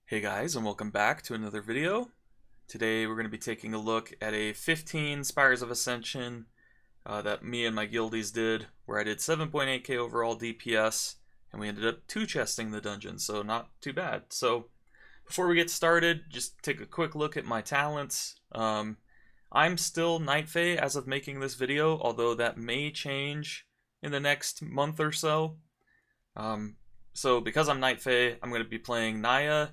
Hey guys, and welcome back to another video. Today we're going to be taking a look at a 15 Spires of Ascension that me and my guildies did, where I did 7.8k overall DPS, and we ended up two-chesting the dungeon, so not too bad. So before we get started, just take a quick look at my talents. I'm still Night Fae as of making this video, although that may change in the next month or so. So because I'm Night Fae, I'm going to be playing Naya,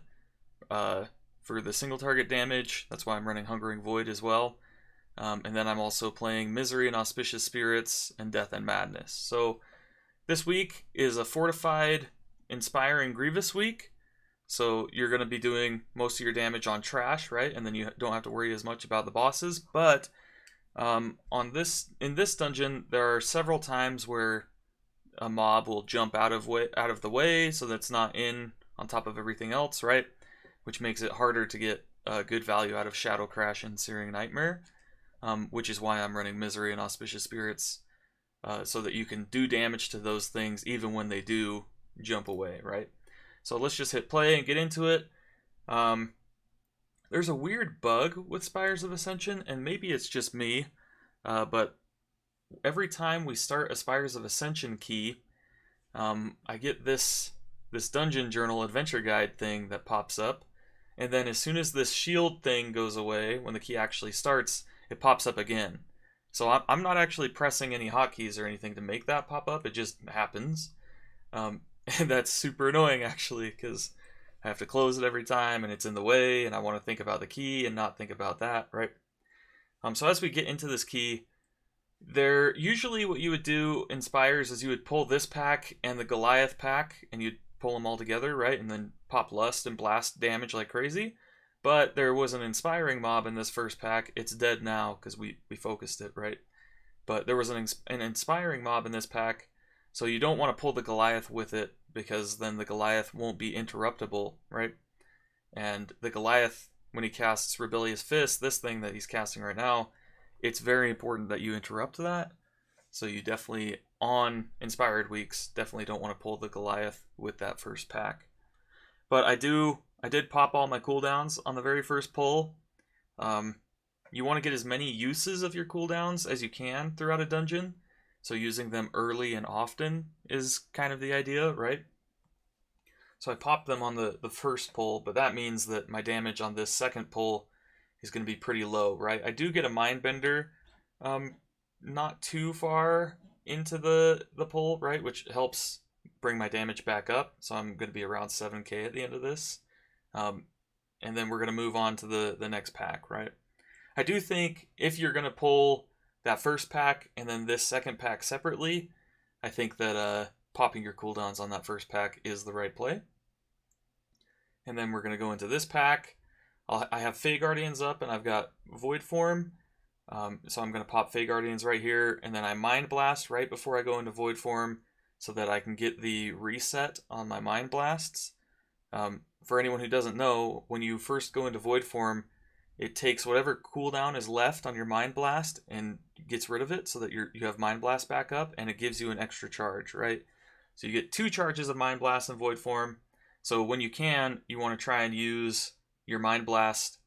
for the single target damage. That's why I'm running Hungering Void as well. And then I'm also playing Misery and Auspicious Spirits and Death and Madness. So this week is a Fortified, Inspiring, Grievous week. So you're going to be doing most of your damage on trash, right? And then you don't have to worry as much about the bosses. But in this dungeon, there are several times where a mob will jump out of the way, so that's not in on top of everything else, right? Which makes it harder to get good value out of Shadow Crash and Searing Nightmare, which is why I'm running Misery and Auspicious Spirits, so that you can do damage to those things even when they do jump away, right? So let's just hit play and get into it. There's a weird bug with Spires of Ascension, and maybe it's just me, but every time we start a Spires of Ascension key, I get this dungeon journal adventure guide thing that pops up, and then as soon as this shield thing goes away, when the key actually starts, it pops up again. So I'm not actually pressing any hotkeys or anything to make that pop up, it just happens. And that's super annoying actually, because I have to close it every time and it's in the way, and I want to think about the key and not think about that, right? So as we get into this key, usually what you would do in Spires is you would pull this pack and the Goliath pack, and you'd pull them all together, right? And then pop Lust and blast damage like crazy. But there was an Inspiring mob in this first pack. It's dead now because we focused it, right? But there was an Inspiring mob in this pack, so you don't want to pull the Goliath with it, because then the Goliath won't be interruptible, right? And the Goliath, when he casts Rebellious Fist, this thing that he's casting right now, it's very important that you interrupt that. So you definitely, on Inspired weeks, definitely don't want to pull the Goliath with that first pack. But I did pop all my cooldowns on the very first pull. You want to get as many uses of your cooldowns as you can throughout a dungeon. So using them early and often is kind of the idea, right? So I popped them on the first pull, but that means that my damage on this second pull is going to be pretty low, right? I do get a Mindbender not too far into the pull, right? Which helps bring my damage back up. So I'm going to be around 7k at the end of this. And then we're going to move on to the next pack, right? I do think if you're going to pull that first pack and then this second pack separately, I think that popping your cooldowns on that first pack is the right play. And then we're going to go into this pack. I have Fey Guardians up, and I've got Void Form. So I'm going to pop Fey Guardians right here, and then I Mind Blast right before I go into Void Form, so that I can get the reset on my Mind Blasts. For anyone who doesn't know, when you first go into Void Form, it takes whatever cooldown is left on your Mind Blast and gets rid of it, so that you have Mind Blast back up, and it gives you an extra charge, right? So you get 2 charges of Mind Blast in Void Form. So when you can, you want to try and use your Mind Blast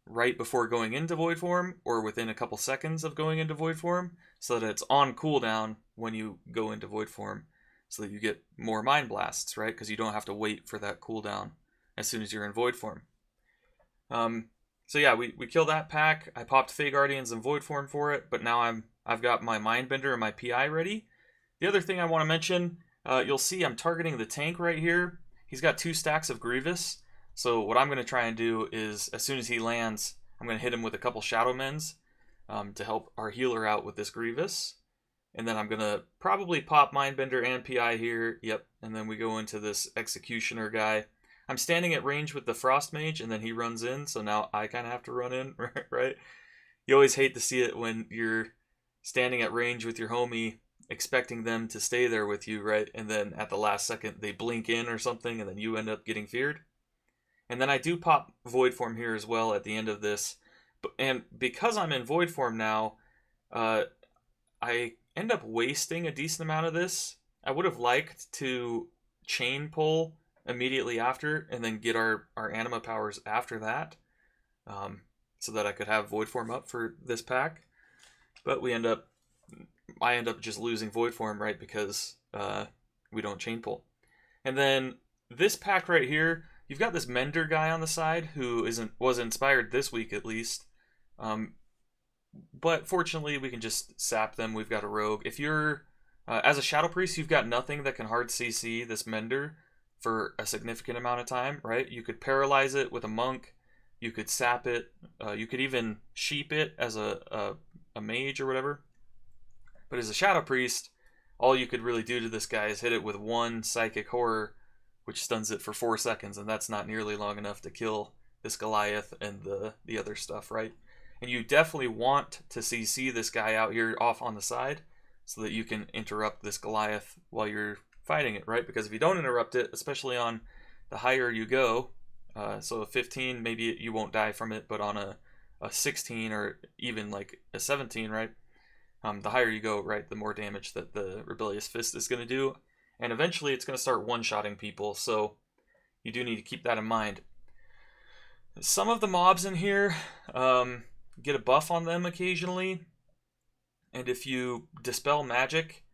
right before going into Void Form, or within a couple seconds of going into Void Form, so that it's on cooldown when you go into Void Form, so that you get more Mind Blasts, right? Because you don't have to wait for that cooldown as soon as you're in Void Form. So yeah, we kill that pack. I popped Fey Guardians and Void Form for it, but now I've got my Mindbender and my PI ready. The other thing I want to mention, you'll see I'm targeting the tank right here. He's got 2 stacks of Grievous. So what I'm going to try and do is, as soon as he lands, I'm going to hit him with a couple Shadow Mends to help our healer out with this Grievous. And then I'm going to probably pop Mindbender and PI here. Yep. And then we go into this Executioner guy. I'm standing at range with the Frost Mage, and then he runs in. So now I kind of have to run in, right? You always hate to see it when you're standing at range with your homie, expecting them to stay there with you, right? And then at the last second, they blink in or something, and then you end up getting feared. And then I do pop Void Form here as well at the end of this. And because I'm in Void Form now, I end up wasting a decent amount of this. I would have liked to chain pull immediately after and then get our anima powers after that, so that I could have void form up for this pack. But I end up just losing void form, right, because we don't chain pull. And then this pack right here, you've got this Mender guy on the side who was inspired this week at least. But fortunately, we can just sap them. We've got a rogue. If you're as a Shadow Priest, you've got nothing that can hard CC this Mender for a significant amount of time, right? You could paralyze it with a monk. You could sap it. You could even sheep it as a mage or whatever. But as a Shadow Priest, all you could really do to this guy is hit it with one Psychic Horror, which stuns it for 4 seconds, and that's not nearly long enough to kill this Goliath and the other stuff, right? And you definitely want to CC this guy out here off on the side so that you can interrupt this Goliath while you're fighting it, right? Because if you don't interrupt it, especially on the higher you go, so a 15, maybe you won't die from it, but on a 16 or even like a 17, right? The higher you go, right, the more damage that the Rebellious Fist is going to do. And eventually it's going to start one-shotting people, so you do need to keep that in mind. Some of the mobs in here get a buff on them occasionally. And if you Dispel Magic,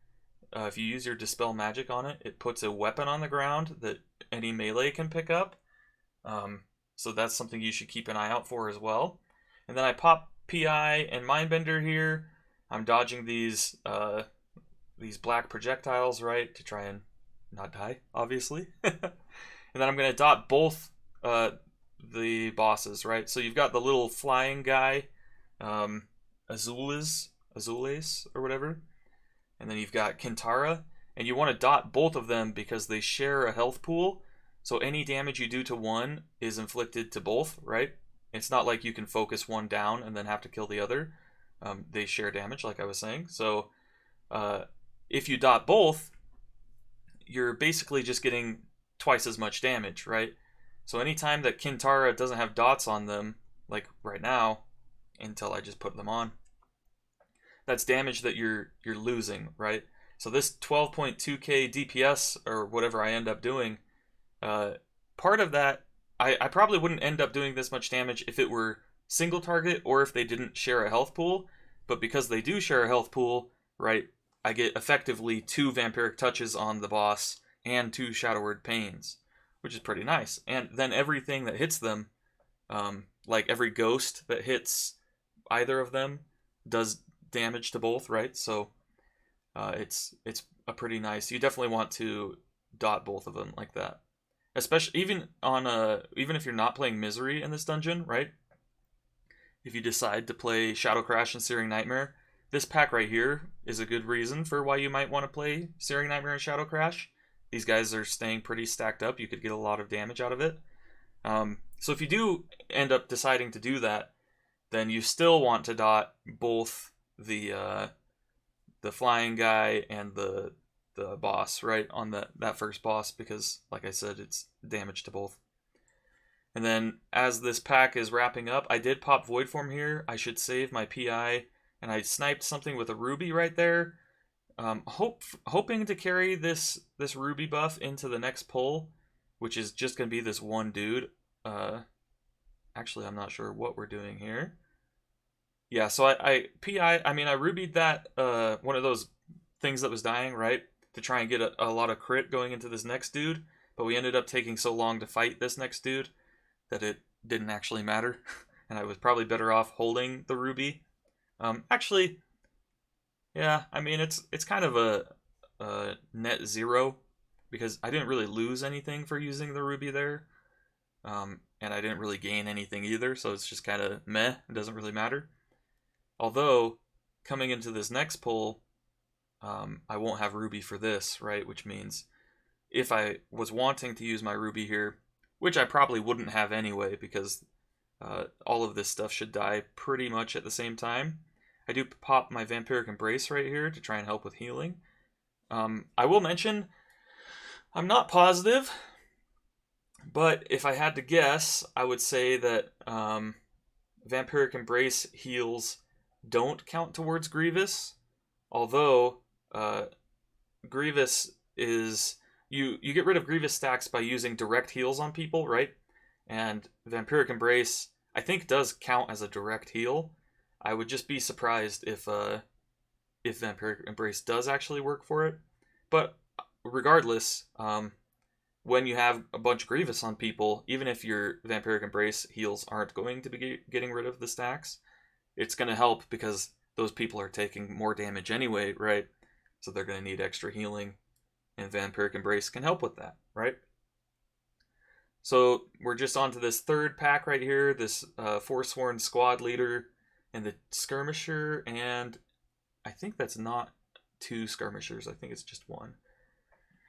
if you use your Dispel Magic on it, it puts a weapon on the ground that any melee can pick up. So that's something you should keep an eye out for as well. And then I pop PI and Mindbender here. I'm dodging these black projectiles, right, to try and not die, obviously. And then I'm going to dot both the bosses, right? So you've got the little flying guy, Azules or whatever. And then you've got Kintara. And you want to dot both of them because they share a health pool. So any damage you do to one is inflicted to both, right? It's not like you can focus one down and then have to kill the other. They share damage, like I was saying. So if you dot both, you're basically just getting twice as much damage, right? So anytime that Kintara doesn't have dots on them, like right now, until I just put them on, that's damage that you're losing, right? So this 12.2k DPS or whatever I end up doing, part of that, I probably wouldn't end up doing this much damage if it were single target or if they didn't share a health pool, but because they do share a health pool, right, I get effectively 2 Vampiric Touches on the boss and 2 Shadow Word Pains, which is pretty nice. And then everything that hits them, like every ghost that hits either of them does damage to both, right? So it's a pretty nice. You definitely want to dot both of them like that, especially even if you're not playing Misery in this dungeon, right? If you decide to play Shadow Crash and Searing Nightmare, this pack right here is a good reason for why you might want to play Searing Nightmare and Shadow Crash. These guys are staying pretty stacked up. You could get a lot of damage out of it. So if you do end up deciding to do that, then you still want to dot both the flying guy and the boss, right, on that first boss, because, like I said, it's damage to both. And then as this pack is wrapping up, I did pop Void Form here. I should save my PI, and I sniped something with a Ruby right there. Hoping to carry this Ruby buff into the next pull, which is just going to be this one dude. Actually, I'm not sure what we're doing here. Yeah, so I rubied that, one of those things that was dying, right, to try and get a lot of crit going into this next dude, but we ended up taking so long to fight this next dude that it didn't actually matter, and I was probably better off holding the Ruby. Actually, yeah, I mean, it's kind of a net zero, because I didn't really lose anything for using the Ruby there, and I didn't really gain anything either, so it's just kind of meh, it doesn't really matter. Although, coming into this next pull, I won't have Ruby for this, right, which means if I was wanting to use my Ruby here, which I probably wouldn't have anyway, because all of this stuff should die pretty much at the same time. I do pop my Vampiric Embrace right here to try and help with healing. I will mention, I'm not positive, but if I had to guess, I would say that Vampiric Embrace heals don't count towards Grievous, although Grievous is you get rid of Grievous stacks by using direct heals on people, right? And Vampiric Embrace, I think, does count as a direct heal. I would just be surprised if Vampiric Embrace does actually work for it. But regardless, when you have a bunch of Grievous on people, even if your Vampiric Embrace heals aren't going to be getting rid of the stacks, it's going to help because those people are taking more damage anyway, right? So they're going to need extra healing, and Vampiric Embrace can help with that, right? So we're just on to this third pack right here, this Forsworn Squad Leader and the Skirmisher, and I think that's not 2 Skirmishers, I think it's just 1.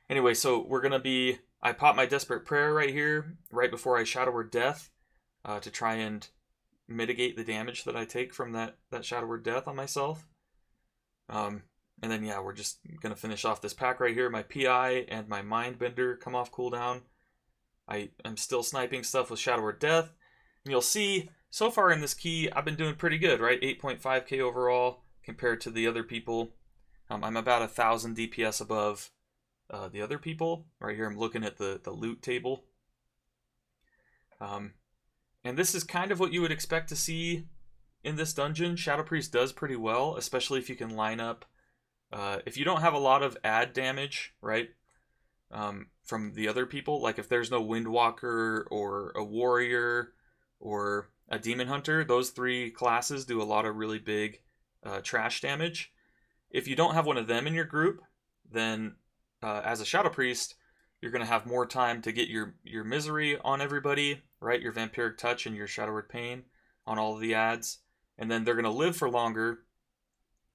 Anyway, so we're going to be... I pop my Desperate Prayer right here, right before I Shadow Word Death, to try and mitigate the damage that I take from that Shadow Word Death on myself. And then, yeah, we're just going to finish off this pack right here. My PI and my Mindbender come off cooldown. I'm still sniping stuff with Shadow Word Death. And you'll see, so far in this key, I've been doing pretty good, right? 8.5k overall compared to the other people. I'm about 1,000 DPS above the other people. Right here I'm looking at the loot table. And this is kind of what you would expect to see in this dungeon. Shadow Priest does pretty well, especially if you can line up. If you don't have a lot of add damage, right, from the other people, like if there's no Windwalker or a Warrior or a Demon Hunter, those 3 classes do a lot of really big trash damage. If you don't have one of them in your group, then as a Shadow Priest, you're going to have more time to get your Misery on everybody, right? Your Vampiric Touch and your Shadow Word Pain on all of the adds. And then they're going to live for longer,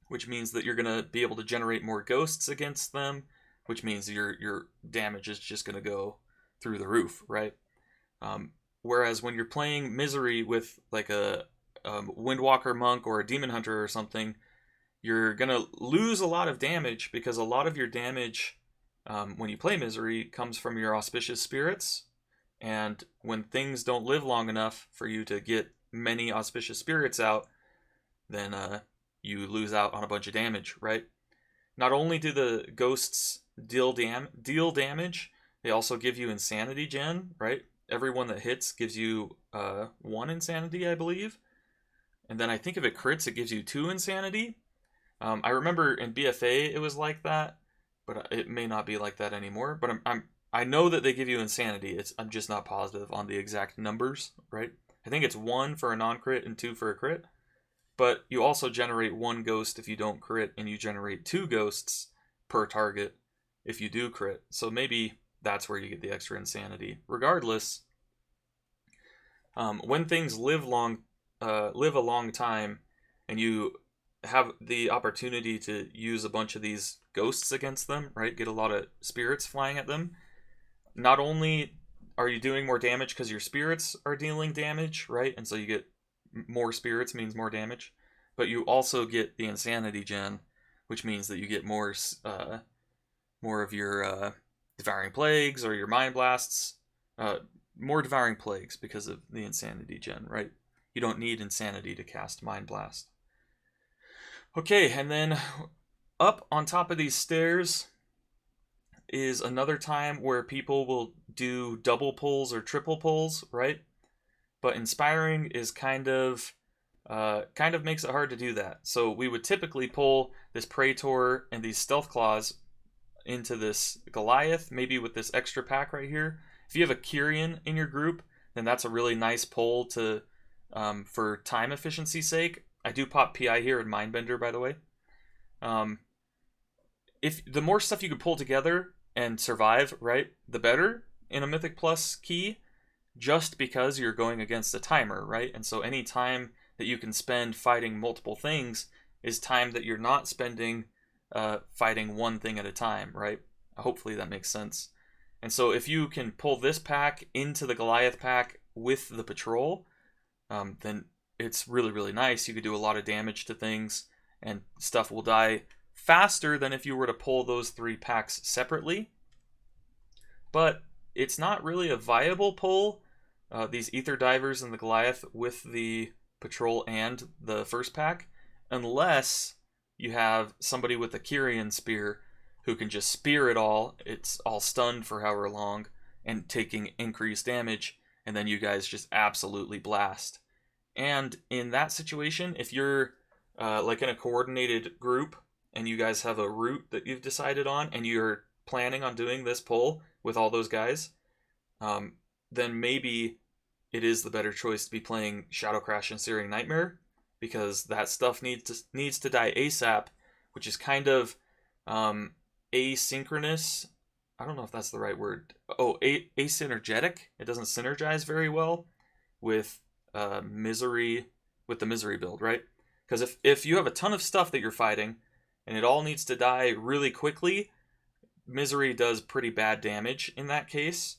which means that you're going to be able to generate more ghosts against them, which means your damage is just going to go through the roof, right? Whereas when you're playing Misery with like a Windwalker Monk or a Demon Hunter or something, you're going to lose a lot of damage because a lot of your damage when you play Misery comes from your Auspicious Spirits. And when things don't live long enough for you to get many Auspicious Spirits out, then you lose out on a bunch of damage, right? Not only do the ghosts deal damage, they also give you Insanity Gen, right? Everyone that hits gives you 1 Insanity, I believe. And then I think if it crits, it gives you 2 Insanity. I remember in BFA it was like that, but it may not be like that anymore. But I know that they give you Insanity. I'm just not positive on the exact numbers, right? I think it's 1 for a non-crit and 2 for a crit. But you also generate 1 ghost if you don't crit, and you generate 2 ghosts per target if you do crit. So maybe that's where you get the extra Insanity. Regardless, when things live a long time, and you have the opportunity to use a bunch of these ghosts against them, right? Get a lot of spirits flying at them. Not only are you doing more damage because your spirits are dealing damage, right? And so you get more spirits means more damage, but you also get the Insanity Gen, which means that you get more of your Devouring Plagues or your Mind Blasts, more Devouring Plagues because of the Insanity Gen, right? You don't need Insanity to cast Mind Blast. Okay, and then up on top of these stairs is another time where people will do double pulls or triple pulls, right? But Inspiring is kind of makes it hard to do that. So we would typically pull this Praetor and these Stealth Claws into this Goliath, maybe with this extra pack right here. If you have a Kyrian in your group, then that's a really nice pull to for time efficiency's sake. I do pop PI here in Mindbender, by the way. If the more stuff you can pull together and survive, right, the better in a Mythic Plus key, just because you're going against a timer, right? And so any time that you can spend fighting multiple things is time that you're not spending fighting one thing at a time, right? Hopefully that makes sense. And so if you can pull this pack into the Goliath pack with the patrol, then it's really, really nice. You could do a lot of damage to things, and stuff will die faster than if you were to pull those 3 packs separately. But it's not really a viable pull, these Ether Divers and the Goliath with the patrol and the first pack, unless you have somebody with a Kyrian Spear who can just spear it all. It's all stunned for however long and taking increased damage, and then you guys just absolutely blast. And in that situation, if you're like in a coordinated group and you guys have a route that you've decided on and you're planning on doing this pull with all those guys, then maybe it is the better choice to be playing Shadow Crash and Searing Nightmare, because that stuff needs to die ASAP, which is kind of asynchronous. I don't know if that's the right word. Oh, asynergetic. It doesn't synergize very well with Misery, with the Misery build, right? Because if you have a ton of stuff that you're fighting and it all needs to die really quickly, Misery does pretty bad damage in that case.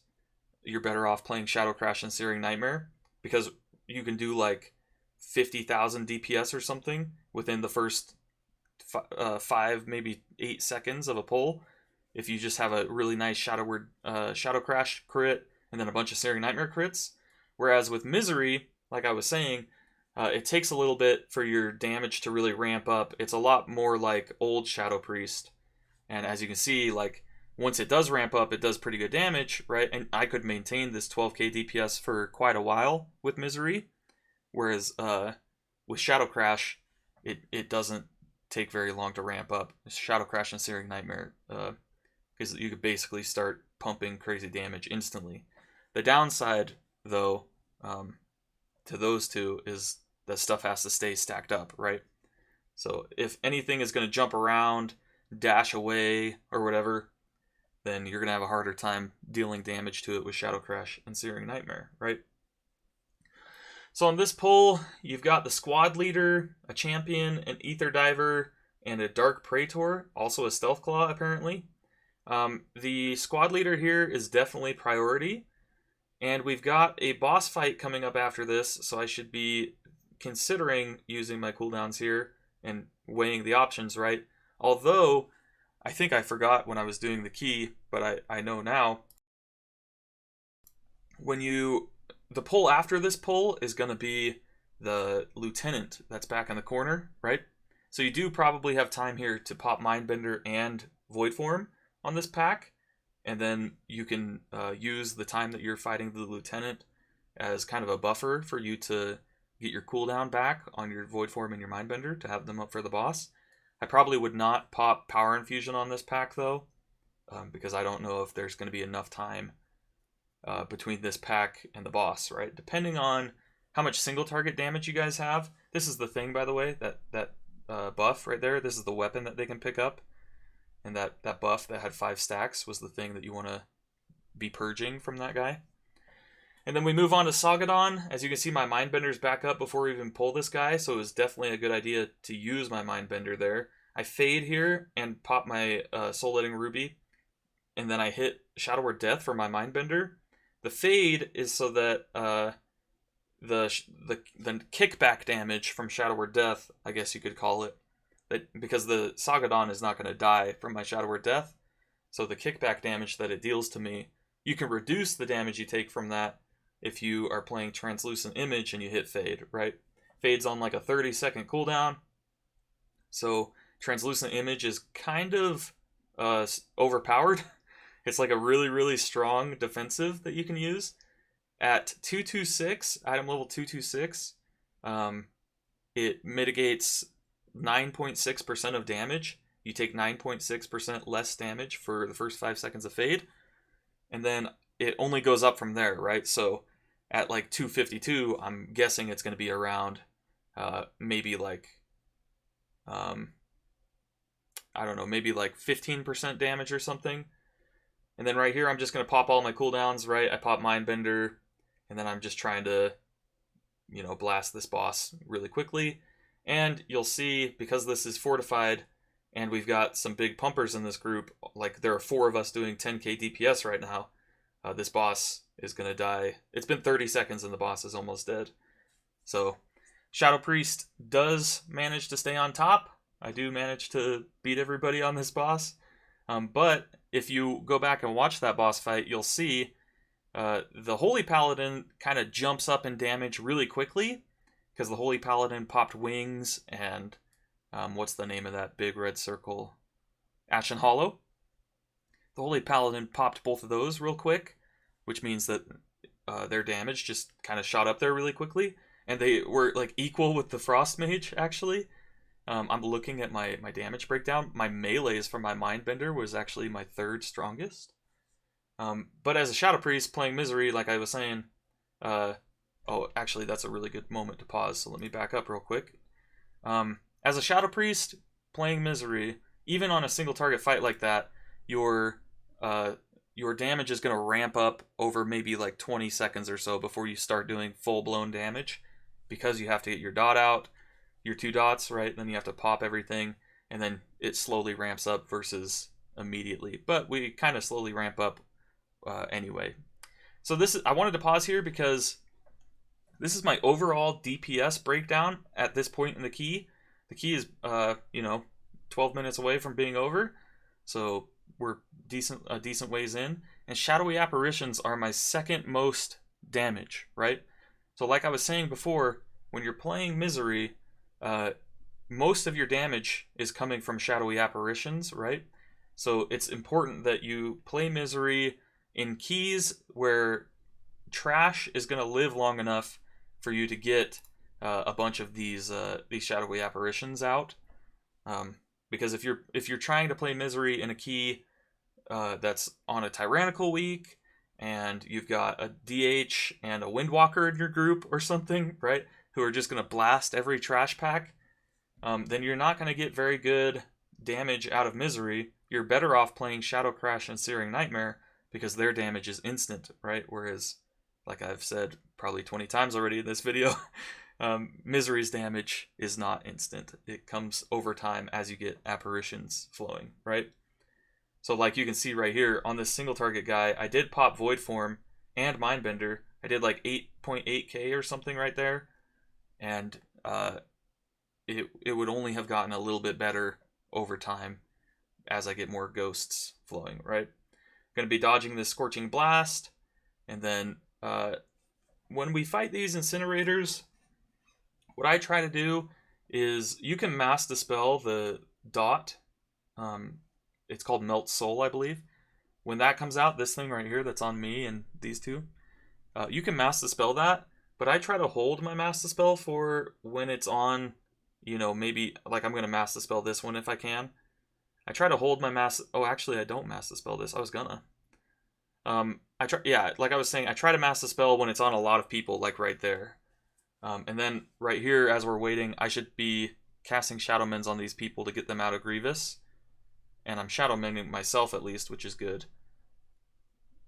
You're better off playing Shadow Crash and Searing Nightmare, because you can do like 50,000 DPS or something within the first 5, maybe 8 seconds of a pull, if you just have a really nice Shadow Crash crit and then a bunch of Searing Nightmare crits. Whereas with Misery, like I was saying, it takes a little bit for your damage to really ramp up. It's a lot more like old Shadow Priest. And as you can see, like, once it does ramp up, it does pretty good damage, right? And I could maintain this 12k DPS for quite a while with Misery. Whereas with Shadow Crash, it doesn't take very long to ramp up. Shadow Crash and Searing Nightmare, because you could basically start pumping crazy damage instantly. The downside, though, to those two is that stuff has to stay stacked up, right? So if anything is going to jump around, dash away, or whatever, then you're going to have a harder time dealing damage to it with Shadow Crash and Searing Nightmare, right? So on this pull, you've got the squad leader, a champion, an ether diver, and a dark praetor, also a stealth claw apparently. The squad leader here is definitely priority, and we've got a boss fight coming up after this, so I should be considering using my cooldowns here and weighing the options, right? Although, I think I forgot when I was doing the key, but I know now. The pull after this pull is going to be the lieutenant that's back in the corner, right? So you do probably have time here to pop Mindbender and Void Form on this pack, and then you can use the time that you're fighting the lieutenant as kind of a buffer for you to get your cooldown back on your Void Form and your Mindbender to have them up for the boss. I probably would not pop Power Infusion on this pack, though, because I don't know if there's going to be enough time between this pack and the boss, right? Depending on how much single target damage you guys have. This is the thing, by the way, that buff right there. This is the weapon that they can pick up. And that buff that had 5 stacks was the thing that you want to be purging from that guy. And then we move on to Sagadon. As you can see, my Mindbender's back up before we even pull this guy, so it was definitely a good idea to use my Mindbender there. I fade here and pop my Soul-Letting Ruby, and then I hit Shadow Word Death for my Mindbender. The fade is so that the kickback damage from Shadow Word Death, I guess you could call it, because the Sagadon is not going to die from my Shadow Word Death, so the kickback damage that it deals to me, you can reduce the damage you take from that if you are playing Translucent Image and you hit Fade, right? Fade's on like a 30-second cooldown, so Translucent Image is kind of overpowered. It's like a really, really strong defensive that you can use. At 226, item level 226, it mitigates 9.6% of damage. You take 9.6% less damage for the first 5 seconds of Fade, and then it only goes up from there, right? So at like 252, I'm guessing it's going to be around maybe like, I don't know, maybe like 15% damage or something. And then right here, I'm just going to pop all my cooldowns, right? I pop Mindbender, and then I'm just trying to, blast this boss really quickly. And you'll see, because this is fortified, and we've got some big pumpers in this group, like there are 4 of us doing 10k DPS right now, this boss is going to die. It's been 30 seconds and the boss is almost dead. So Shadow Priest does manage to stay on top. I do manage to beat everybody on this boss. But if you go back and watch that boss fight, you'll see the Holy Paladin kind of jumps up in damage really quickly, because the Holy Paladin popped wings and what's the name of that big red circle? Ashen Hollow. the Holy Paladin popped both of those real quick, which means that their damage just kind of shot up there really quickly, and they were like equal with the Frost Mage actually. I'm looking at my damage breakdown. My melees from my Mindbender was actually my third strongest. But as a Shadow Priest playing Misery, like I was saying, oh, actually that's a really good moment to pause, so let me back up real quick. As a Shadow Priest playing Misery, even on a single target fight like that, your damage is going to ramp up over maybe like 20 seconds or so before you start doing full-blown damage, because you have to get your dot out, your 2 dots, right? Then you have to pop everything, and then it slowly ramps up versus immediately. But we kind of slowly ramp up anyway. So I wanted to pause here because this is my overall DPS breakdown at this point in the key. The key is, 12 minutes away from being over, so we're a decent ways in. And Shadowy Apparitions are my second most damage, right? So like I was saying before, when you're playing Misery, most of your damage is coming from Shadowy Apparitions, right? So it's important that you play Misery in keys where trash is going to live long enough for you to get a bunch of these Shadowy Apparitions out. Because if you're trying to play Misery in a key that's on a Tyrannical week, and you've got a DH and a Windwalker in your group or something, right, who are just going to blast every trash pack, then you're not going to get very good damage out of Misery. You're better off playing Shadow Crash and Searing Nightmare, because their damage is instant, right? Whereas, like I've said probably 20 times already in this video, Misery's damage is not instant. It comes over time as you get apparitions flowing, right? So like you can see right here on this single target guy, I did pop Void Form and Mindbender. I did like 8.8k or something right there, and it would only have gotten a little bit better over time as I get more ghosts flowing, right? Going to be dodging this Scorching Blast, and then when we fight these incinerators, what I try to do is you can mass dispel the dot. It's called Melt Soul, I believe. When that comes out, this thing right here that's on me and these two, you can mass dispel that, but I try to hold my mass dispel for when it's on, maybe like I'm going to mass dispel this one if I can. I try to hold my mass. Oh, actually, I don't mass dispel this. I was gonna. Like I was saying, I try to mass dispel when it's on a lot of people, like right there. And then right here, as we're waiting, I should be casting Shadow Mends on these people to get them out of Grievous. And I'm Shadow Mending myself at least, which is good.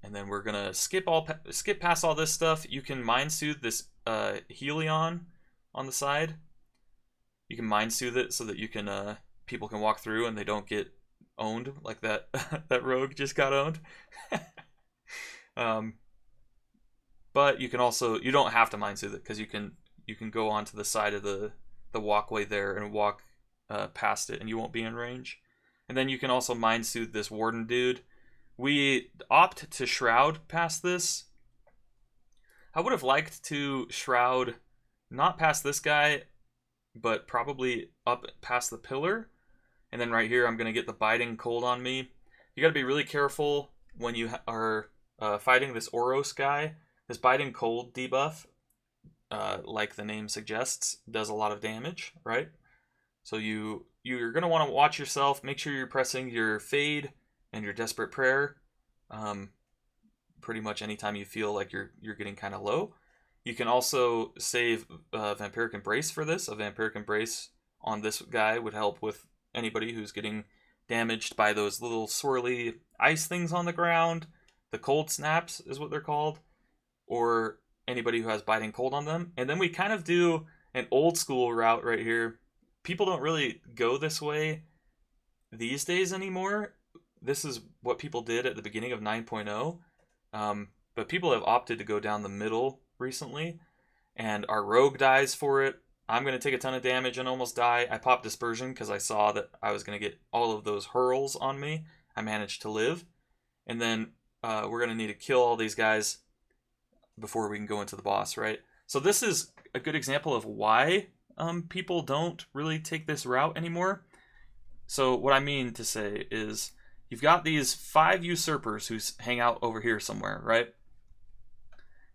And then we're gonna skip past all this stuff. You can Mind Soothe this Helion on the side. You can Mind Soothe it so that you can people can walk through and they don't get owned like that that rogue just got owned. But you don't have to Mind Soothe it, because you can go onto the side of the walkway there and walk past it, and you won't be in range. And then you can also Mind Soothe this Warden dude. We opt to Shroud past this. I would have liked to Shroud not past this guy, but probably up past the pillar. And then right here, I'm going to get the Biting Cold on me. You got to be really careful when you are fighting this Oros guy. This Biting Cold debuff, like the name suggests, does a lot of damage, right? So you're going to want to watch yourself. Make sure you're pressing your Fade and your Desperate Prayer pretty much anytime you feel like you're getting kind of low. You can also save Vampiric Embrace for this. A Vampiric Embrace on this guy would help with anybody who's getting damaged by those little swirly ice things on the ground. The Cold Snaps is what they're called. Or anybody who has Biting Cold on them. And then we kind of do an old school route right here. People don't really go this way these days anymore. This is what people did at the beginning of 9.0. But people have opted to go down the middle recently. And our rogue dies for it. I'm going to take a ton of damage and almost die. I popped Dispersion because I saw that I was going to get all of those hurls on me. I managed to live. And then we're going to need to kill all these guys before we can go into the boss, right? So this is a good example of why people don't really take this route anymore. So what I mean to say is you've got these 5 usurpers who hang out over here somewhere, right?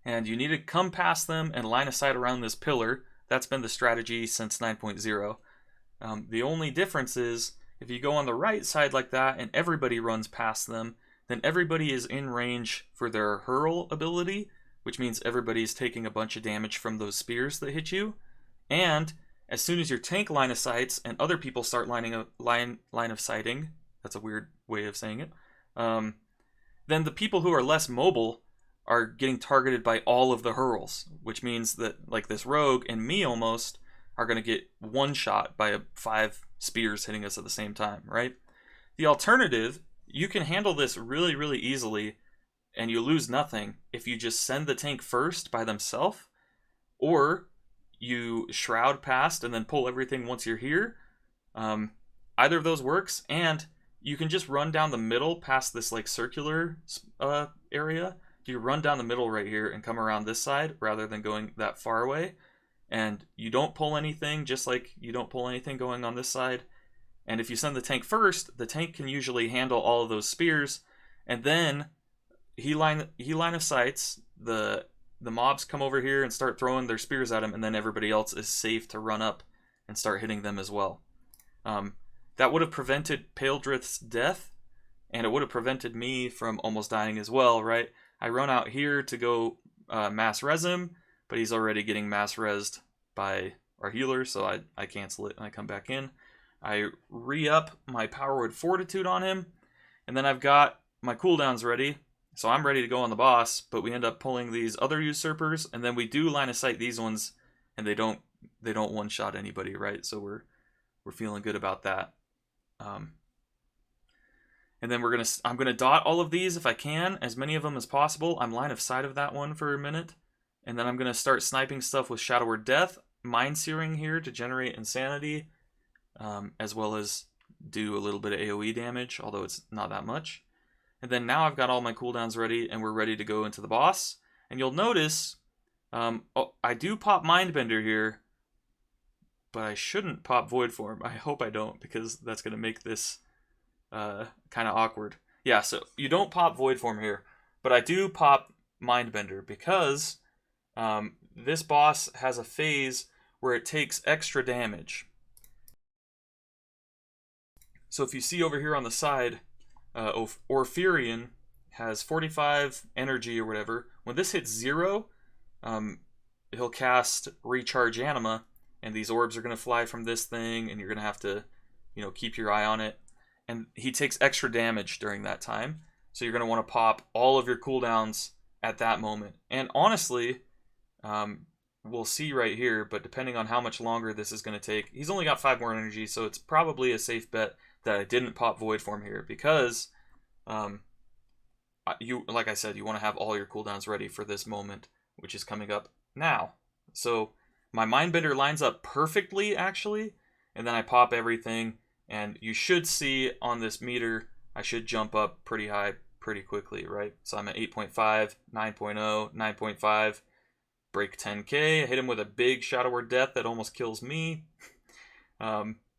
And you need to come past them and line of sight around this pillar. That's been the strategy since 9.0. The only difference is if you go on the right side like that and everybody runs past them, then everybody is in range for their hurl ability, which means everybody's taking a bunch of damage from those spears that hit you. And as soon as your tank line of sights and other people start line of sighting, that's a weird way of saying it, then the people who are less mobile are getting targeted by all of the hurls, which means that like this rogue and me almost are going to get one shot by 5 spears hitting us at the same time, right? The alternative, you can handle this really, really easily and you lose nothing if you just send the tank first by themselves, or you shroud past and then pull everything once you're here. Either of those works, and you can just run down the middle past this like circular area. You run down the middle right here and come around this side rather than going that far away. And you don't pull anything, just like you don't pull anything going on this side. And if you send the tank first, the tank can usually handle all of those spears. And then he line of sights, the mobs come over here and start throwing their spears at him, and then everybody else is safe to run up and start hitting them as well. That would have prevented Paledrith's death, and it would have prevented me from almost dying as well, right? I run out here to go mass res him, but he's already getting mass resed by our healer, so I cancel it and I come back in. I re-up my Power Word Fortitude on him, and then I've got my cooldowns ready, so I'm ready to go on the boss, but we end up pulling these other usurpers, and then we do line of sight these ones, and they don't one-shot anybody, right? So we're feeling good about that. And then I'm gonna dot all of these if I can, as many of them as possible. I'm line of sight of that one for a minute, and then I'm gonna start sniping stuff with Shadow Word Death, Mind Searing here to generate insanity, as well as do a little bit of AoE damage, although it's not that much. And then now I've got all my cooldowns ready, and we're ready to go into the boss. And you'll notice, I do pop Mindbender here, but I shouldn't pop Void Form. I hope I don't, because that's going to make this kind of awkward. Yeah, so you don't pop Void Form here, but I do pop Mindbender, because this boss has a phase where it takes extra damage. So if you see over here on the side, Orphirion has 45 energy or whatever. When this hits 0, he'll cast Recharge Anima, and these orbs are going to fly from this thing, and you're going to have to, keep your eye on it. And he takes extra damage during that time, so you're going to want to pop all of your cooldowns at that moment. And honestly, we'll see right here, but depending on how much longer this is going to take, he's only got 5 more energy, so it's probably a safe bet that I didn't pop Void Form here, because like I said, you want to have all your cooldowns ready for this moment, which is coming up now. So my Mindbender lines up perfectly, actually, and then I pop everything, and you should see on this meter, I should jump up pretty high pretty quickly, right? So I'm at 8.5, 9.0, 9.5, break 10k, I hit him with a big Shadow Word Death that almost kills me.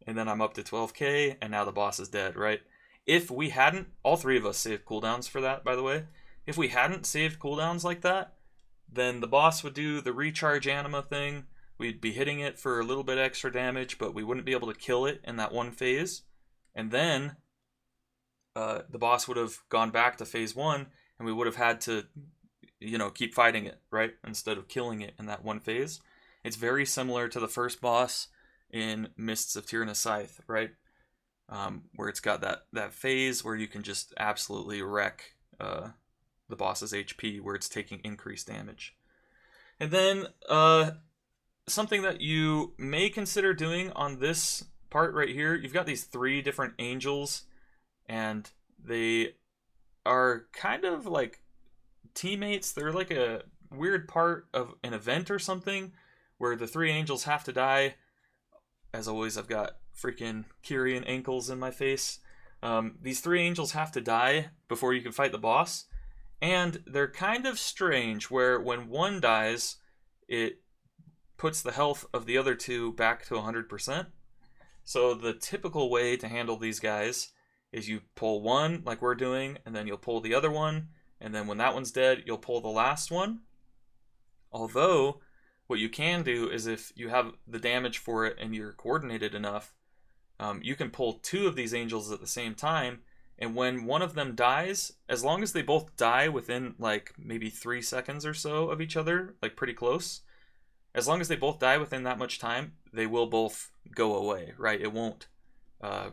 And then I'm up to 12k, and now the boss is dead, right? If we hadn't, all 3 of us saved cooldowns for that, by the way. If we hadn't saved cooldowns like that, then the boss would do the Recharge Anima thing. We'd be hitting it for a little bit extra damage, but we wouldn't be able to kill it in that one phase. And then the boss would have gone back to phase 1, and we would have had to, keep fighting it, right? Instead of killing it in that one phase. It's very similar to the first boss in Mists of Tyrannus Scythe, right? Where it's got that phase where you can just absolutely wreck the boss's HP, where it's taking increased damage. And then something that you may consider doing on this part right here, you've got these 3 different angels, and they are kind of like teammates. They're like a weird part of an event or something, where the 3 angels have to die. As always, I've got freaking Kyrian ankles in my face. These 3 angels have to die before you can fight the boss. And they're kind of strange, where when one dies, it puts the health of the other 2 back to 100%. So the typical way to handle these guys is you pull one like we're doing, and then you'll pull the other one, and then when that one's dead, you'll pull the last one. Although, what you can do is if you have the damage for it and you're coordinated enough, you can pull two of these angels at the same time, and when one of them dies, as long as they both die within like maybe 3 seconds or so of each other, like pretty close, as long as they both die within that much time, they will both go away, right? It won't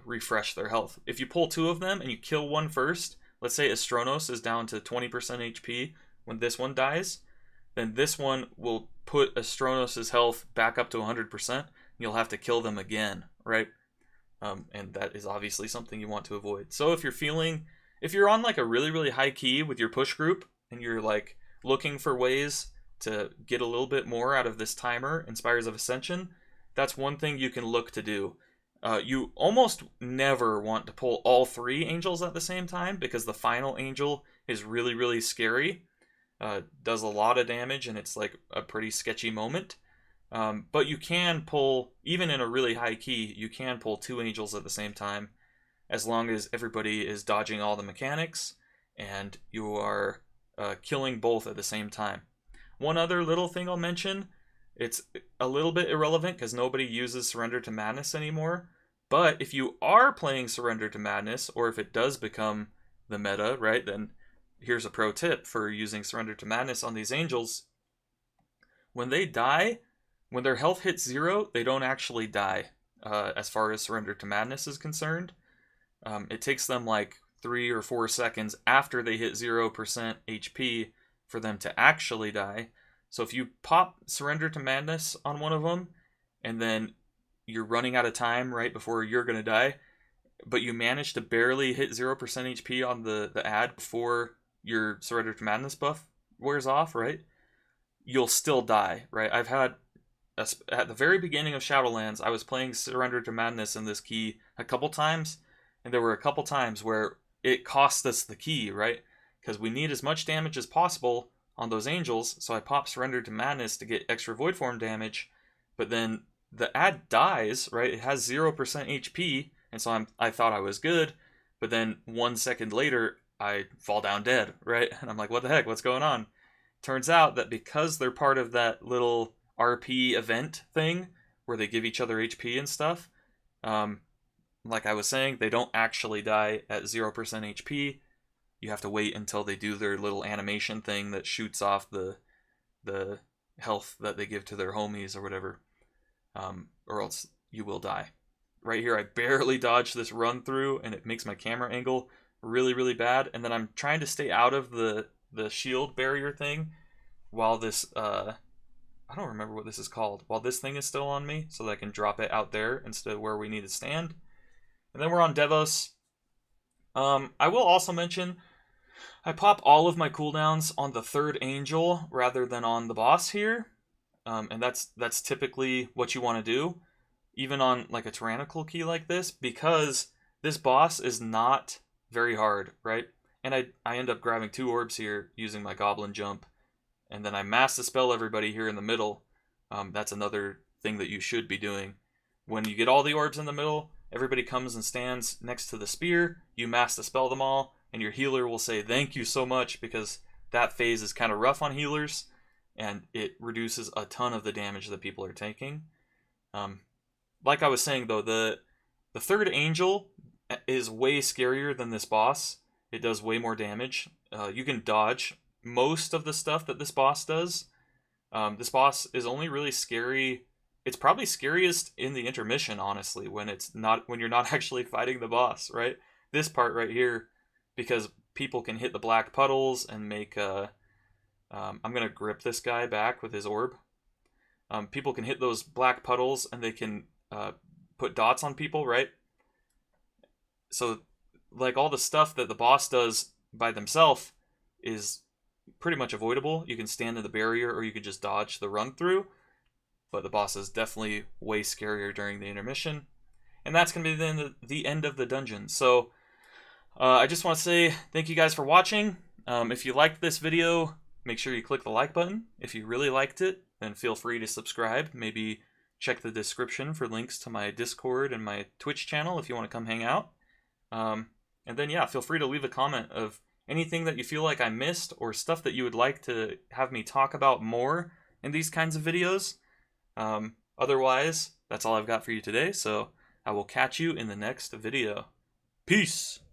refresh their health. If you pull two of them and you kill one first, let's say Astronos is down to 20% HP when this one dies, then this one will put Astronos' health back up to 100%. You'll have to kill them again, right? And that is obviously something you want to avoid. So if you're on like a really, really high key with your push group and you're like looking for ways to get a little bit more out of this timer in Spires of Ascension, that's one thing you can look to do. You almost never want to pull all three angels at the same time because the final angel is really, really scary. Does a lot of damage and it's like a pretty sketchy moment. But you can pull, even in a really high key, you can pull two angels at the same time as long as everybody is dodging all the mechanics and you are killing both at the same time. One other little thing I'll mention, it's a little bit irrelevant because nobody uses Surrender to Madness anymore, but if you are playing Surrender to Madness, or if it does become the meta, right, then here's a pro tip for using Surrender to Madness on these angels. When they die, when their health hits 0, they don't actually die, as far as Surrender to Madness is concerned. It takes them like 3 or 4 seconds after they hit 0% HP for them to actually die. So if you pop Surrender to Madness on one of them, and then you're running out of time right before you're going to die, but you manage to barely hit 0% HP on the ad before your Surrender to Madness buff wears off, right? You'll still die, right? I've had, at the very beginning of Shadowlands, I was playing Surrender to Madness in this key a couple times, and there were a couple times where it cost us the key, right? Because we need as much damage as possible on those angels, so I pop Surrender to Madness to get extra Void Form damage, but then the ad dies, right? It has 0% HP, and so I thought I was good, but then 1 second later, I fall down dead, right? And I'm like, what the heck? What's going on? Turns out that because they're part of that little RP event thing where they give each other HP and stuff, like I was saying, they don't actually die at 0% HP. You have to wait until they do their little animation thing that shoots off the health that they give to their homies or whatever, or else you will die. Right here, I barely dodged this run through, and it makes my camera angle really, really bad. And then I'm trying to stay out of the shield barrier thing while this, I don't remember what this is called, while this thing is still on me, so that I can drop it out there instead of where we need to stand. And then we're on Devos. I will also mention, I pop all of my cooldowns on the third angel rather than on the boss here. And that's typically what you want to do, even on like a tyrannical key like this, because this boss is not very hard, right? And I end up grabbing 2 orbs here using my goblin jump, and then I mass dispel everybody here in the middle. That's another thing that you should be doing. When you get all the orbs in the middle, everybody comes and stands next to the spear, you mass dispel them all, and your healer will say thank you so much, because that phase is kind of rough on healers, and it reduces a ton of the damage that people are taking. Like I was saying though, the third angel is way scarier than this boss. It does way more damage. You can dodge most of the stuff that this boss does. This boss is only really scary. It's probably scariest in the intermission, honestly, when you're not actually fighting the boss, right? This part right here, because people can hit the black puddles and make I'm gonna grip this guy back with his orb. People can hit those black puddles and they can put dots on people, right? So, like, all the stuff that the boss does by themselves is pretty much avoidable. You can stand in the barrier or you can just dodge the run through, but the boss is definitely way scarier during the intermission. And that's going to be the end of the dungeon. So, I just want to say thank you guys for watching. If you liked this video, make sure you click the like button. If you really liked it, then feel free to subscribe. Maybe check the description for links to my Discord and my Twitch channel if you want to come hang out. And then, yeah, feel free to leave a comment of anything that you feel like I missed or stuff that you would like to have me talk about more in these kinds of videos. Otherwise, that's all I've got for you today, so I will catch you in the next video. Peace!